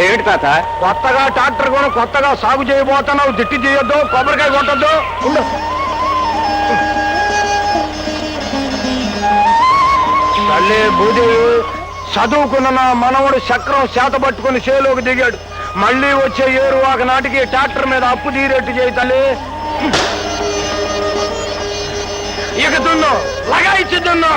ఏమిటి తాత? కొత్తగా ట్రాక్టర్ కూడా కొత్తగా సాగు చేయబోతున్నావు, తిట్టి చేయొద్దు, కొబ్బరికాయ కొట్టద్దు. తల్లి భూదేవి, చదువుకున్న నా మనవడు చక్రం చేత పట్టుకుని చేలోకి దిగాడు. మళ్ళీ వచ్చే ఏరువాక నాటికి ట్రాక్టర్ మీద అప్పు తీరేట్టు చేయి తల్లి. ఇక దున్ను, లగాయిచ్చి దున్ను.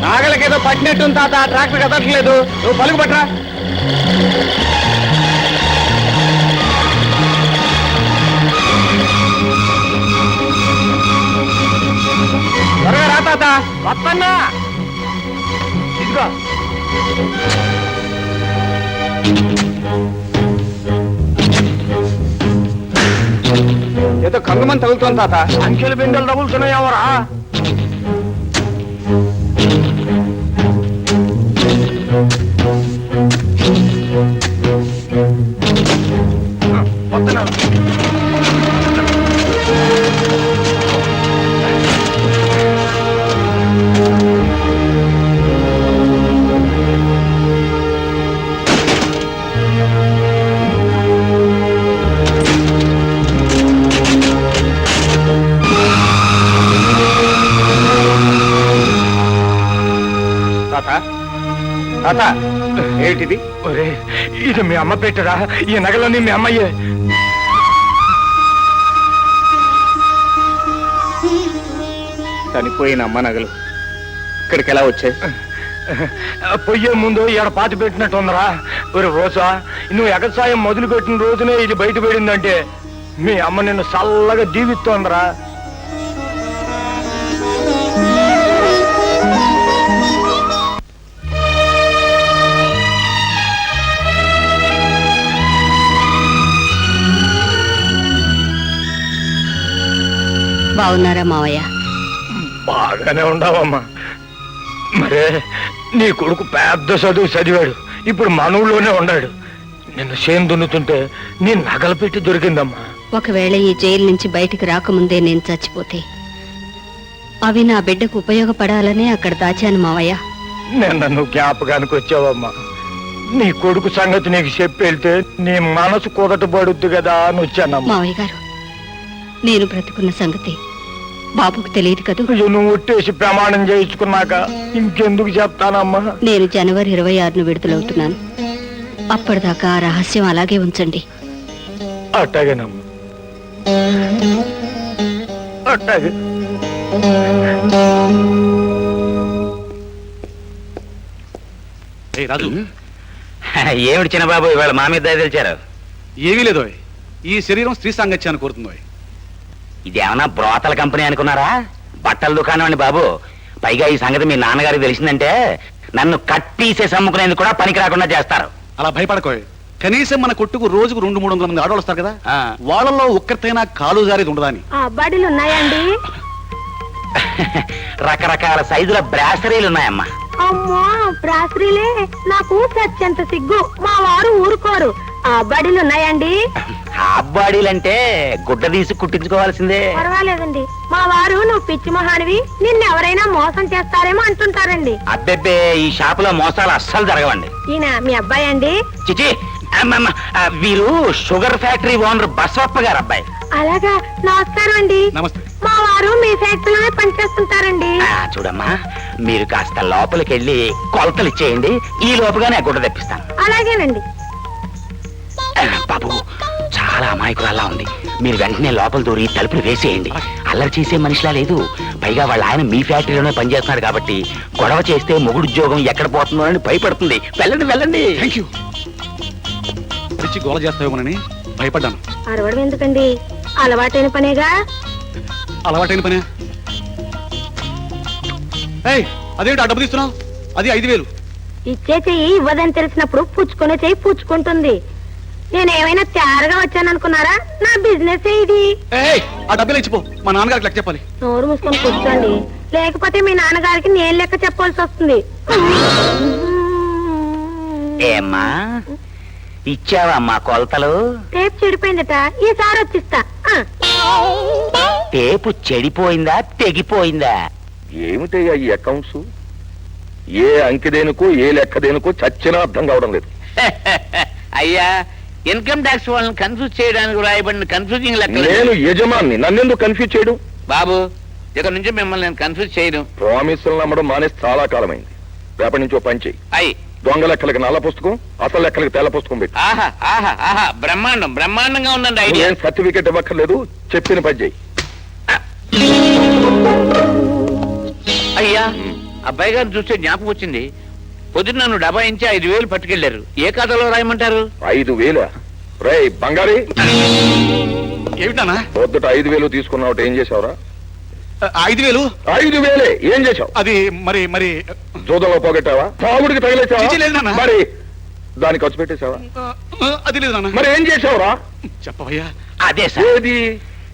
నాగలకేదో పట్టినట్టుంది తాత, ట్రాక్టర్ కదట్లేదు. నువ్వు పలుకు పట్రా. త్వరగా రా తాత. వస్తన్నా, ఇదిగో. ఏదో కంగమని తగులుతోంది తాత. అంకెలు బిందెలు తగులుతున్నాయవరా? తాత, ఏంటిది? ఒరే, ఇది మీ అమ్మ పెట్టరా? ఈ నగలన్నీ మీ అమ్మయ్యే. చనిపోయిన అమ్మ నగలు ఇక్కడికి ఎలా వచ్చాయి? పొయ్యే ముందు ఇక్కడ పాతి పెట్టినట్టుందరా. ఒరే రోజా, నువ్వు ఎగసాయం మొదలు పెట్టిన రోజునే ఇది బయట పడిందంటే మీ అమ్మ నిన్ను చల్లగా దీవిస్తోందరా. బాగున్నారా మావయ్య? బాగానే ఉండవమ్మా. మరే నీ కొడుకు పెద్ద చదువు చదివాడు, ఇప్పుడు మన ఊళ్ళోనే ఉన్నాడు. నిన్ను చేను దున్నుతుంటే నీ నగలు పెట్టి దొరికిందమ్మా. ఒకవేళ ఈ జైలు నుంచి బయటికి రాకముందే నేను చచ్చిపోతే అవి నా బిడ్డకు ఉపయోగపడాలనే అక్కడ దాచాను మావయ్య. నిన్న నువ్వు జ్ఞాపకానికి వచ్చావమ్మా. నీ కొడుకు సంగతి నీకు చెప్పి వెళ్తే నీ మనసు కుదట పడుద్ది కదా అని వచ్చానమ్మా. మావయ్య గారు, నేను బ్రతుకున్న సంగతి బాబుకు తెలియదు కదూ. నువ్వు ఒట్టేసి ప్రమాణం చేయించుకున్నాక ఇంకెందుకు చెప్తానమ్మా. నేను జనవరి 26ను విడుదలవుతున్నాను. అప్పటిదాకా ఆ రహస్యం అలాగే ఉంచండి. అట్టాగేనమ్మా, అట్టాగే. రాజు, ఏమిటి చిన్నబాబు ఇవాళ మా మీద తెలిచారు? ఏమీ లేదో, ఈ శరీరం స్త్రీ సాంగత్యాన్ని కోరుతుందో. ఇదేమన్నా బ్రోతల కంపెనీ అనుకున్నారా? బట్టల దుకాణం అండి బాబు. పైగా ఈ సంగతి మీ నాన్నగారికి తెలిసిందంటే నన్ను కట్టేసేసి అమ్ముకునేందుకు కూడా పనికి రాకుండా చేస్తారు. అలా భయపడకోయ్. కనీసం మన కొట్టుకు రోజుకు 200-300 మంది ఆడవాళ్ళు వస్తారు కదా, వాళ్ళలో ఒక్కరితైనా కాలు జారేది ఉండదా అని. బడిలు ఉన్నాయండి? రకరకాల సైజుల బ్రాసరీలు ఉన్నాయమ్మా. అమ్మా, బ్రాసరీలే? నాకు సత్యంత సిగ్గు. మా వారు ఊరుకోరు. ఆ బడిలు ఉన్నాయండి? హాఫ్ బాడీలంటే గుడ్డ తీసి కుట్టించుకోవాల్సిందే. పర్వాలేదండి, మా వారు నువ్వు పిచ్చి మహానివి, నిన్నెవరైనా మోసం చేస్తారేమో అంటుంటారండి. అబ్బెబ్బే, ఈ షాపులో మోసాలు అస్సలు జరగవండి. ఈయన మీ అబ్బాయి అండి? చిచి, వీరు షుగర్ ఫ్యాక్టరీ ఓనర్ బసవప్ప గారు అబ్బాయి. అలాగా, నమస్కారం అండి. నమస్తే. మా వారు మీ ఫ్యాక్టరీలోనే పనిచేస్తుంటారండి. చూడమ్మా, మీరు కాస్త లోపలికి వెళ్ళి కొలతలు ఇచ్చేయండి. ఈ లోపుగానే గుడ్డ తెప్పిస్తాను. అలాగేనండి. బాబు, చాలా అమాయకురాల్లా ఉంది. మీరు వెంటనే లోపల దూరి తలుపులు వేసేయండి. అల్లరి చేసే మనిషిలా లేదు. పైగా వాళ్ళ ఆయన మీ ఫ్యాక్టరీలోనే పనిచేస్తున్నాడు కాబట్టి గొడవ చేస్తే మొగుడు ఉద్యోగం ఎక్కడ పోతుందో అని భయపడుతుంది. వెళ్ళండి వెళ్ళండి. Thank you. తెచ్చి గోల చేస్తావేమోనని భయపడ్డాను. అరవడం ఎందుకండి, అలవాటైన పనేగా. అలవాటైన పనే. అదేంటి ఆ డబ్బు తీస్తున్నావు? అది 5,000. ఇచ్చే చెయ్యి ఇవ్వదని తెలిసినప్పుడు పుచ్చుకునే చెయ్యి పుచ్చుకుంటుంది. నేనేమైనా తయారుగా వచ్చాను అనుకున్నారా? నా బిజినెస్ ఇది. ఏయ్, ఆ డబ్బులు ఇచ్చిపో, మా నాన్నగారికి లెక్క చెప్పాలి. నోరు మూసుకొని కూర్చోండి, లేకపోతే మీ నాన్నగారికి నేను లెక్క చెప్పాల్సి వస్తుంది. ఏమ్మా ఇచ్చావమ్మా కొలతలు? టేప్ చెడిపోయిందట, ఈసారి వచ్చిస్తా. టేపు చెడిపోయిందా తెగిపోయిందా? ఏమిటయ్యా ఈ అకౌంట్స్? ఏ అంకె దేనికో ఏ లెక్క దేనికో చచ్చినా అర్థం కావడం లేదు. అయ్యా, ఇన్కమ్ ట్యాక్స్ వాళ్ళని కన్ఫ్యూజ్ చేయడానికి రాయబడిన కన్ఫ్యూజింగ్ లెక్క. నేను యజమాన్ని, నన్నెందుకు కన్ఫ్యూజ్ చేయడం? బాబు, ఇక్కడ నుంచి మిమ్మల్ని నేను కన్ఫ్యూజ్ చేయను. ప్రామిసులు నమ్మడం మానేసి చాలా కాలమైంది. రేపటి నుంచి ఓ పని చెయ్యి. అయ్యి దొంగ లెక్కలకి నల్ల పుస్తకం, అసలు లెక్కలకి తెల్ల పుస్తకం పెట్టి. ఆహా ఆహా ఆహా, బ్రహ్మాండం బ్రహ్మాండంగా ఉందండి ఐడియా. ఏం సర్టిఫికెట్ ఇవ్వక్కర్లేదు, చెప్పిన పని చెయ్యి. అయ్యా, అబ్బాయి గారిని చూస్తే జ్ఞాపకం వచ్చింది. పొద్దున్న నన్ను డబ్బా ఇంచి 5,000 పట్టుకెళ్లారు. ఏ ఖాతాలో రాయమంటారు? 5,000? రేయ్ బంగారి, ఏమిటానా? పొద్దుట 5,000 తీసుకున్నావు, ఏం చేసావురా? 5,000? 5,000 ఏం చేసావు? అది మరి మరి జూదంలో పోగొట్టావా? తాగుడికి చిచి, లేదు తగిలేసావా? నాన్న. మరి దానికి ఖర్చు పెట్టేశావా? అది లేదు నాన్న. మరి ఏం చేసావురా? చెప్పవయ్యా. అదే సార్, ఏది?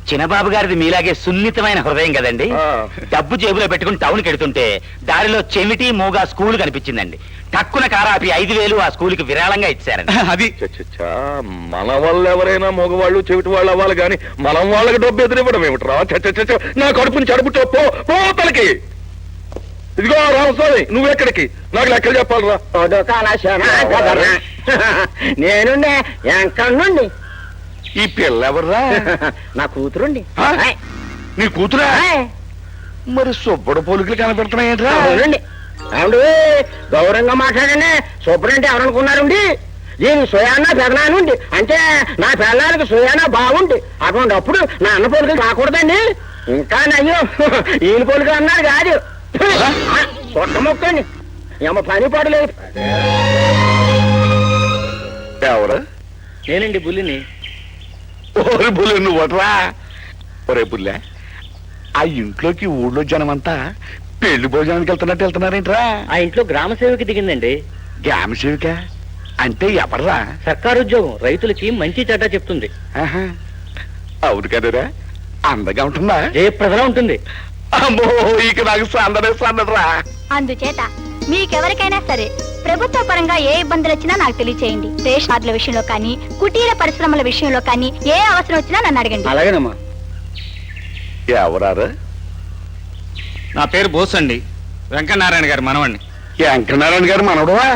చిన్నబాబు గారిది మీలాగే సున్నితమైన హృదయం కదండి. ఆ. డబ్బు జేబులో పెట్టుకుని టౌన్కి వెడుతుంటే దారిలో చెమిటి మూగా స్కూల్ కనిపించిందండి. టక్కున కారాపి 5,000 ఆ స్కూల్కి విరాళంగా ఇచ్చారండి. అది చచ్చచ్చా, మన వాళ్ళు ఎవరైనా మగవాళ్ళు చెవిటి వాళ్ళు అవ్వాలి కానీ మనం వాళ్ళకి డబ్బు ఎదురివ్వడం ఏమిట్రా? చచ్చచ్చ, నా కడుపుని చెడుపుతో పోతలకి. ఇదిగో రామస్వామి, నువ్వెక్కడికి? నాకు లెక్కలు చెప్పాలరా. నేను ఎక్కడ నుండి ఈ పిల్ల ఎవర్రా? నా కూతురుండి ఆ? నీ కూతురా? మరి సుబ్బడు పోలికలు కనపెడుతున్నాయేంట్రా? అవునండి. అవును, గౌరవంగా మాట్లాడండి. సూపరంటే ఎవరనుకున్నారండి? దీని సుయానా పెదనానుండి, అంటే నా పిల్లలకి సుయానా బాగుండి. అటువంటిప్పుడు నా అన్న పోలికలు రాకూడదండి. ఇంకా నయ్యో ఈయన పోలికలు అన్నారు కాదు. సొట్ట మొక్కండి, ఏమో పని పడలేదు. ఎవరు? నేనండి బుల్లిని. ఓరి బుల్లి, నువ్వు వటరా? ఒరే బుల్లె, ఆ ఇంట్లోకి ఊళ్ళో జనమంతా పెళ్లి భోజనానికి వెళ్తున్నారేంట్రా? ఆ ఇంట్లో గ్రామ సేవకి దిగిందండి. గ్రామసేవిక అంటే ఎవర్రా? సర్కారు ఉద్యోగం, రైతులకి మంచి చెడ్డ చెప్తుంది. ఆహా, అవును కదరా? అందగా ఉంటుందా? జయప్రదలా ఉంటుంది. అమ్మో, ఇక నాకు సందడరా. అందుచేత మీకెవరికైనా సరే ప్రభుత్వ పరంగా ఏ ఇబ్బందులు వచ్చినా నాకు తెలియచేయండి. రేషన్ కార్డుల విషయంలో కానీ, కుటీర పరిశ్రమల విషయంలో కానీ ఏ అవసరం వచ్చినా నన్ను అడగండి. అలాగేనమ్మా. ఎవరారు? నా పేరు బోస్ అండి, వెంకటనారాయణ గారి మనవండి. వెంకటనారాయణ గారు మనవడవా?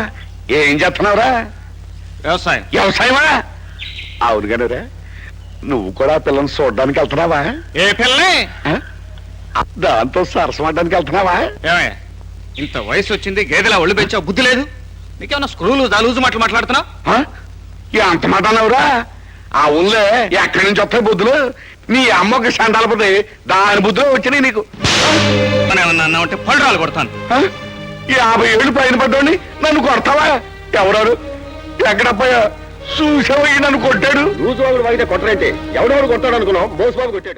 ఏం చేస్తున్నావురా? వ్యవసాయం. వ్యవసాయమా? అవును కదరా, నువ్వు కూడా ఆ పిల్లని చూడడానికి వెళ్తున్నావా? ఏ పిల్లని? ఆ? దాంతో సరసమడ్డానికి వెళ్తున్నావా? ఏమయ్య, ఇంత వయసు వచ్చింది, గేదెలా ఒళ్ళు పెంచావు, బుద్ధి లేదు నీకేమన్నా? స్క్రూలు దాలూజు మాటలు మాట్లాడుతున్నావు? ఆ? ఎంత మాట అన్నావురా? ఆ ఊళ్ళో ఎక్కడి నుంచి వస్తాయి బుద్ధులు? నీ అమ్మకి సండాలపోతే దాని బుద్ధులు వచ్చినాయి నీకు. మనం ఏమన్నా అన్నా ఉంటే పళ్ళరాలు కొడతాను. ఆ? 50 ఏళ్ళు పైన పడ్డోని నన్ను కొడతావా? ఎవరాడు? ఎక్కడపోయా? చూసావయ్యి నన్ను కొట్టాడు. రోజు వాళ్ళు వాగితే కొట్టరంటే ఎవడెవడు కొట్టాడు అనుకున్నావు? బోస్ బాబు కొట్టాడు.